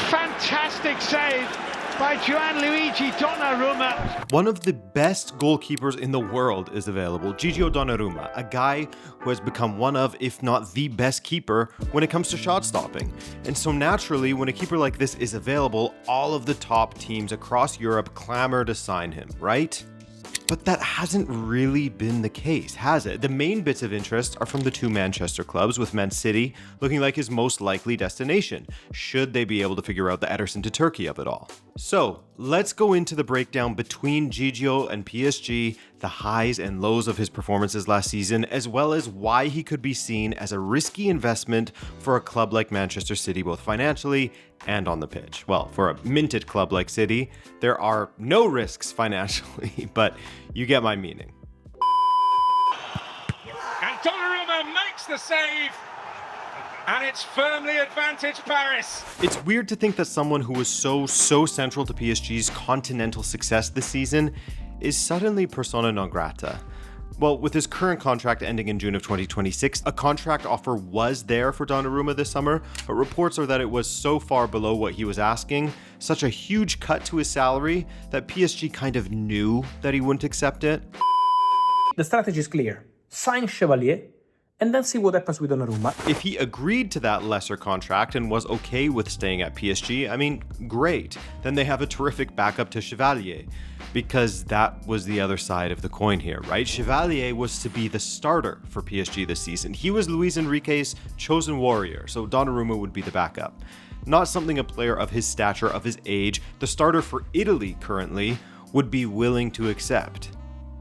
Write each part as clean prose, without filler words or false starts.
Fantastic save by Gianluigi Donnarumma. One of the best goalkeepers in the world is available, Gigio Donnarumma, a guy who has become one of, if not the best keeper when it comes to shot stopping. And so naturally, when a keeper like this is available, all of the top teams across Europe clamor to sign him, right? But that hasn't really been the case, has it? The main bits of interest are from the two Manchester clubs, with Man City looking like his most likely destination, should they be able to figure out the Ederson to Turkey of it all. So, let's go into the breakdown between Gigio and PSG, the highs and lows of his performances last season, as well as why he could be seen as a risky investment for a club like Manchester City, both financially and on the pitch. Well, for a minted club like City, there are no risks financially, but you get my meaning. And Donnarumma makes the save, and it's firmly advantage Paris. It's weird to think that someone who was so central to PSG's continental success this season is suddenly persona non grata. Well, with his current contract ending in June of 2026, a contract offer was there for Donnarumma this summer, but reports are that it was so far below what he was asking, such a huge cut to his salary, that PSG kind of knew that he wouldn't accept it. The strategy is clear. Sign Chevalier, and then see what happens with Donnarumma. If he agreed to that lesser contract and was okay with staying at PSG, I mean, great. Then they have a terrific backup to Chevalier, because that was the other side of the coin here, right? Chevalier was to be the starter for PSG this season. He was Luis Enrique's chosen warrior, so Donnarumma would be the backup. Not something a player of his stature, of his age, the starter for Italy currently, would be willing to accept.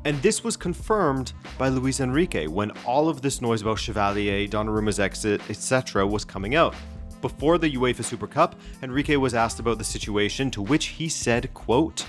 And this was confirmed by Luis Enrique when all of this noise about Chevalier, Donnarumma's exit, etc. was coming out. Before the UEFA Super Cup, Enrique was asked about the situation, to which he said, quote,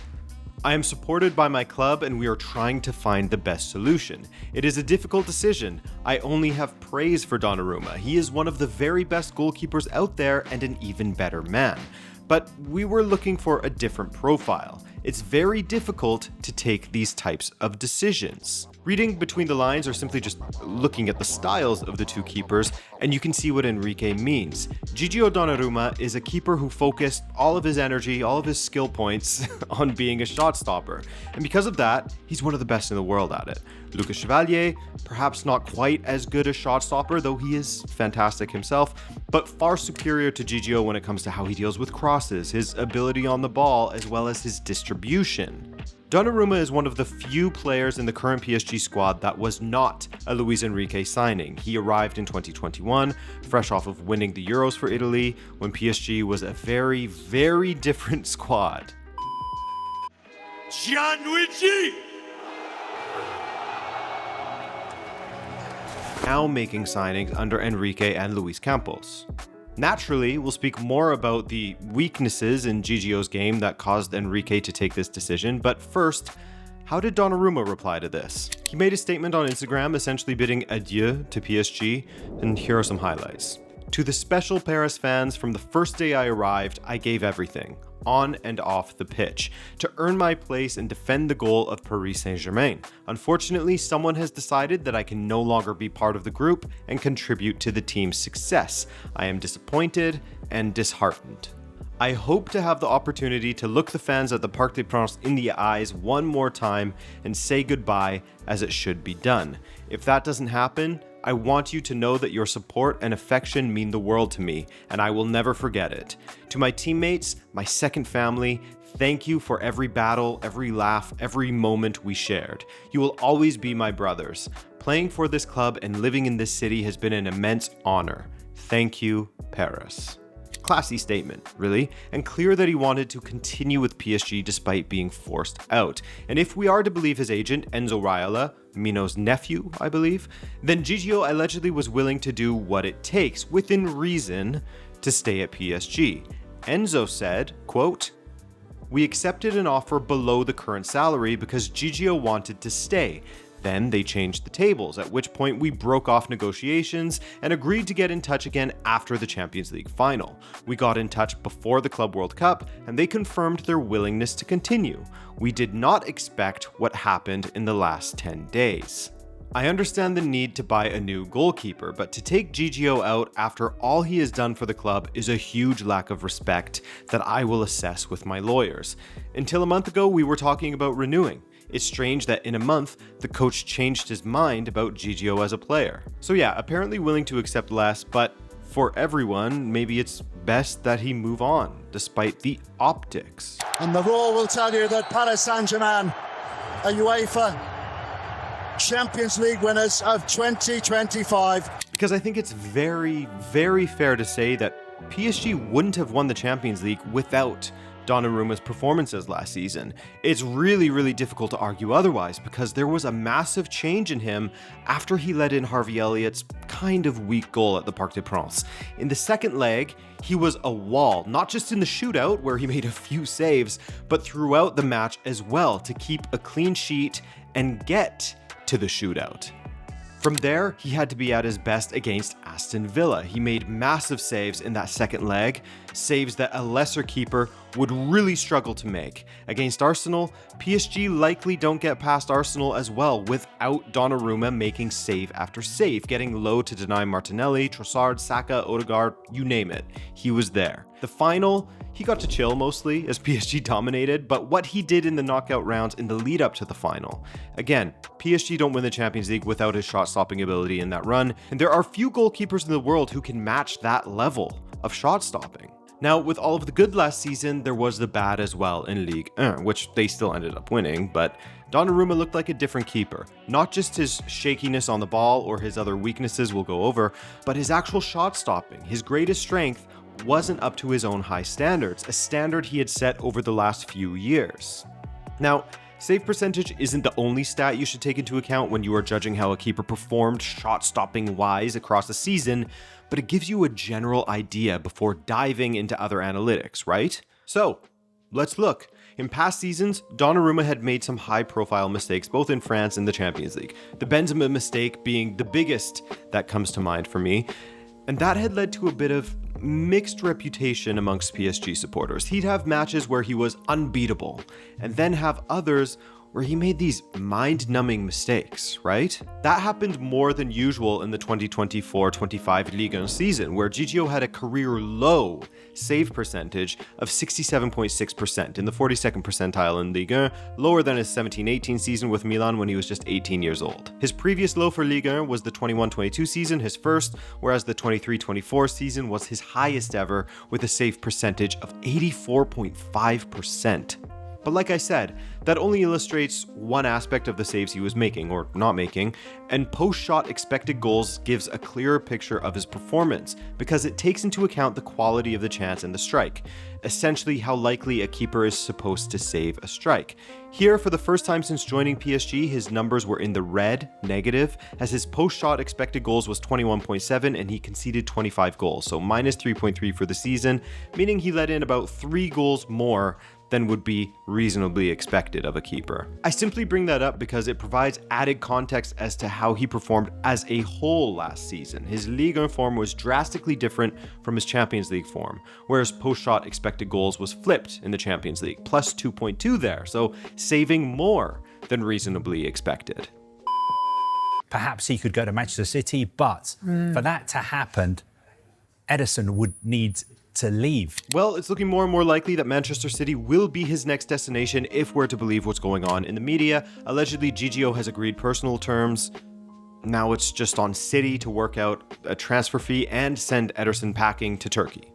"I am supported by my club and we are trying to find the best solution. It is a difficult decision. I only have praise for Donnarumma. He is one of the very best goalkeepers out there and an even better man. But we were looking for a different profile. It's very difficult to take these types of decisions." Reading between the lines, or simply just looking at the styles of the two keepers, and you can see what Enrique means. Gigio Donnarumma is a keeper who focused all of his energy, all of his skill points on being a shot stopper. And because of that, he's one of the best in the world at it. Lucas Chevalier, perhaps not quite as good a shot stopper, though he is fantastic himself, but far superior to Gigio when it comes to how he deals with crosses, his ability on the ball, as well as his distribution. Donnarumma is one of the few players in the current PSG squad that was not a Luis Enrique signing. He arrived in 2021, fresh off of winning the Euros for Italy, when PSG was a very, very different squad. Gianluigi! Now making signings under Enrique and Luis Campos. Naturally, we'll speak more about the weaknesses in Gigio's game that caused Enrique to take this decision, but first, how did Donnarumma reply to this? He made a statement on Instagram essentially bidding adieu to PSG, and here are some highlights. "To the special Paris fans, from the first day I arrived, I gave everything, on and off the pitch, to earn my place and defend the goal of Paris Saint-Germain. Unfortunately, someone has decided that I can no longer be part of the group and contribute to the team's success. I am disappointed and disheartened. I hope to have the opportunity to look the fans at the Parc des Princes in the eyes one more time and say goodbye as it should be done. If that doesn't happen, I want you to know that your support and affection mean the world to me, and I will never forget it. To my teammates, my second family, thank you for every battle, every laugh, every moment we shared. You will always be my brothers. Playing for this club and living in this city has been an immense honor. Thank you, Paris." Classy statement, really, and clear that he wanted to continue with PSG despite being forced out. And if we are to believe his agent, Enzo Raiola, Mino's nephew, I believe, then Gigio allegedly was willing to do what it takes, within reason, to stay at PSG. Enzo said, quote, "We accepted an offer below the current salary because Gigio wanted to stay. Then they changed the tables, at which point we broke off negotiations and agreed to get in touch again after the Champions League final. We got in touch before the Club World Cup and they confirmed their willingness to continue. We did not expect what happened in the last 10 days. I understand the need to buy a new goalkeeper, but to take Gigio out after all he has done for the club is a huge lack of respect that I will assess with my lawyers. Until a month ago, we were talking about renewing. It's strange that in a month, the coach changed his mind about Gigio as a player. So yeah, apparently willing to accept less, but for everyone, maybe it's best that he move on, despite the optics. And the roll will tell you that Paris Saint-Germain are UEFA Champions League winners of 2025. Because I think it's very, very fair to say that PSG wouldn't have won the Champions League without Donnarumma's performances last season. It's really, really difficult to argue otherwise because there was a massive change in him after he let in Harvey Elliott's kind of weak goal at the Parc des Princes. In the second leg, he was a wall, not just in the shootout where he made a few saves, but throughout the match as well to keep a clean sheet and get to the shootout. From there, he had to be at his best against Aston Villa. He made massive saves in that second leg, saves that a lesser keeper would really struggle to make. Against Arsenal, PSG likely don't get past Arsenal as well without Donnarumma making save after save, getting low to deny Martinelli, Trossard, Saka, Odegaard, you name it. He was there. The final, he got to chill mostly as PSG dominated, but what he did in the knockout rounds in the lead up to the final. Again, PSG don't win the Champions League without his shot-stopping ability in that run, and there are few goalkeepers in the world who can match that level of shot-stopping. Now, with all of the good last season, there was the bad as well in Ligue 1, which they still ended up winning, but Donnarumma looked like a different keeper. Not just his shakiness on the ball or his other weaknesses we'll go over, but his actual shot-stopping, his greatest strength, wasn't up to his own high standards, a standard he had set over the last few years. Now, save percentage isn't the only stat you should take into account when you are judging how a keeper performed shot-stopping wise across the season, but it gives you a general idea before diving into other analytics, right? So, let's look. In past seasons, Donnarumma had made some high-profile mistakes both in France and the Champions League, the Benzema mistake being the biggest that comes to mind for me, and that had led to a bit of mixed reputation amongst PSG supporters. He'd have matches where he was unbeatable, and then have others where he made these mind-numbing mistakes, right? That happened more than usual in the 2024-25 Ligue 1 season, where Gigio had a career low save percentage of 67.6% in the 42nd percentile in Ligue 1, lower than his 17-18 season with Milan when he was just 18 years old. His previous low for Ligue 1 was the 21-22 season, his first, whereas the 23-24 season was his highest ever with a save percentage of 84.5%. But like I said, that only illustrates one aspect of the saves he was making, or not making, and post-shot expected goals gives a clearer picture of his performance, because it takes into account the quality of the chance and the strike, essentially how likely a keeper is supposed to save a strike. Here, for the first time since joining PSG, his numbers were in the red, negative, as his post-shot expected goals was 21.7 and he conceded 25 goals, so minus 3.3 for the season, meaning he let in about 3 goals more than would be reasonably expected of a keeper. I simply bring that up because it provides added context as to how he performed as a whole last season. His Ligue 1 form was drastically different from his Champions League form, whereas post-shot expected goals was flipped in the Champions League, plus 2.2 there, so saving more than reasonably expected. Perhaps he could go to Manchester City, but for that to happen, Ederson would need to leave. Well, it's looking more and more likely that Manchester City will be his next destination if we're to believe what's going on in the media. Allegedly, Gigio has agreed personal terms. Now it's just on City to work out a transfer fee and send Ederson packing to Turkey.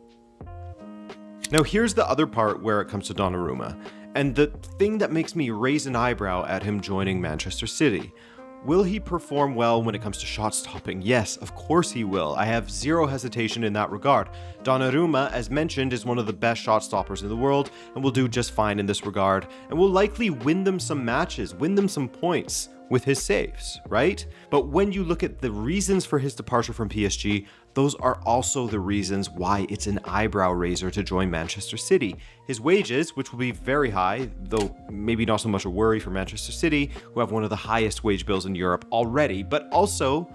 Now here's the other part where it comes to Donnarumma, and the thing that makes me raise an eyebrow at him joining Manchester City. Will he perform well when it comes to shot stopping? Yes, of course he will. I have zero hesitation in that regard. Donnarumma, as mentioned, is one of the best shot stoppers in the world and will do just fine in this regard and will likely win them some matches, win them some points with his saves, right? But when you look at the reasons for his departure from PSG, those are also the reasons why it's an eyebrow raiser to join Manchester City. His wages, which will be very high, though maybe not so much a worry for Manchester City, who have one of the highest wage bills in Europe already, but also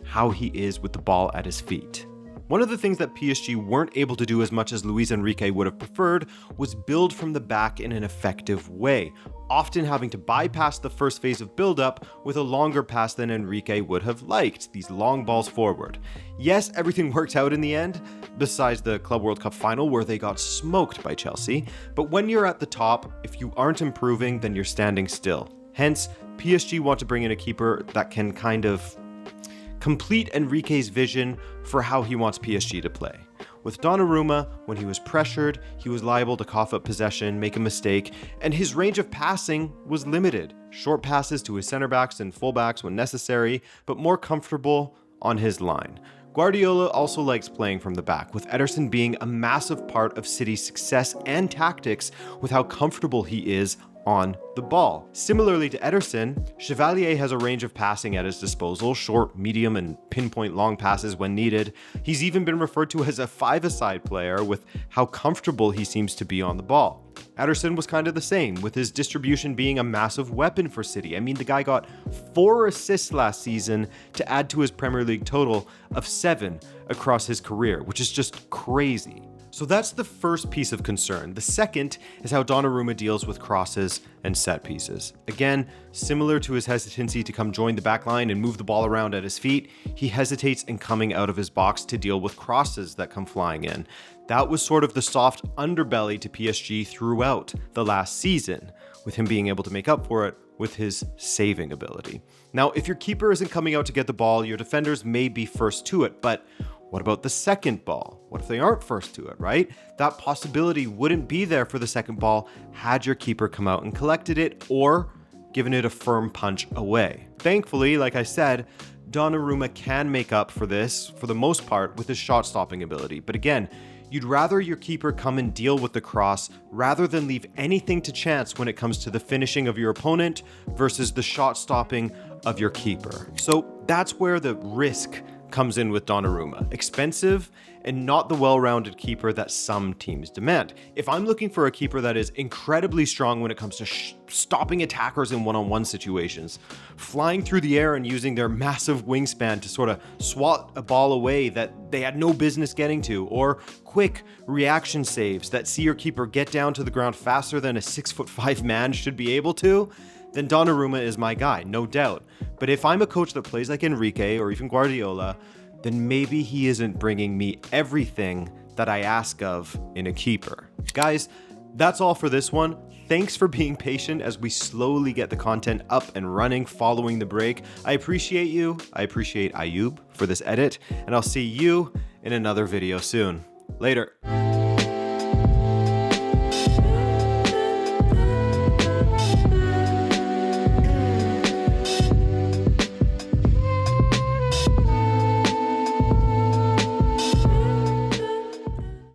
how he is with the ball at his feet. One of the things that PSG weren't able to do as much as Luis Enrique would have preferred was build from the back in an effective way, often having to bypass the first phase of build-up with a longer pass than Enrique would have liked, these long balls forward. Yes, everything worked out in the end, besides the Club World Cup final where they got smoked by Chelsea, but when you're at the top, if you aren't improving, then you're standing still. Hence, PSG want to bring in a keeper that can kind of complete Enrique's vision for how he wants PSG to play. With Donnarumma, when he was pressured, he was liable to cough up possession, make a mistake, and his range of passing was limited. Short passes to his center backs and fullbacks when necessary, but more comfortable on his line. Guardiola also likes playing from the back, with Ederson being a massive part of City's success and tactics with how comfortable he is on the ball. Similarly to Ederson, Chevalier has a range of passing at his disposal, short, medium, and pinpoint long passes when needed. He's even been referred to as a five-a-side player with how comfortable he seems to be on the ball. Ederson was kind of the same, with his distribution being a massive weapon for City. I mean, the guy got 4 assists last season to add to his Premier League total of 7 across his career, which is just crazy. So that's the first piece of concern. The second is how Donnarumma deals with crosses and set pieces. Again, similar to his hesitancy to come join the back line and move the ball around at his feet, he hesitates in coming out of his box to deal with crosses that come flying in. That was sort of the soft underbelly to PSG throughout the last season, with him being able to make up for it with his saving ability. Now, if your keeper isn't coming out to get the ball, your defenders may be first to it, but what about the second ball? What if they aren't first to it, right? That possibility wouldn't be there for the second ball had your keeper come out and collected it or given it a firm punch away. Thankfully, like I said, Donnarumma can make up for this, for the most part, with his shot-stopping ability. But again, you'd rather your keeper come and deal with the cross rather than leave anything to chance when it comes to the finishing of your opponent versus the shot-stopping of your keeper. So that's where the risk comes in with Donnarumma. Expensive and not the well-rounded keeper that some teams demand. If I'm looking for a keeper that is incredibly strong when it comes to stopping attackers in one-on-one situations, flying through the air and using their massive wingspan to sort of swat a ball away that they had no business getting to, or quick reaction saves that see your keeper get down to the ground faster than a 6'5" man should be able to, then Donnarumma is my guy, no doubt. But if I'm a coach that plays like Enrique or even Guardiola, then maybe he isn't bringing me everything that I ask of in a keeper. Guys, that's all for this one. Thanks for being patient as we slowly get the content up and running following the break. I appreciate you. I appreciate Ayub for this edit, and I'll see you in another video soon. Later.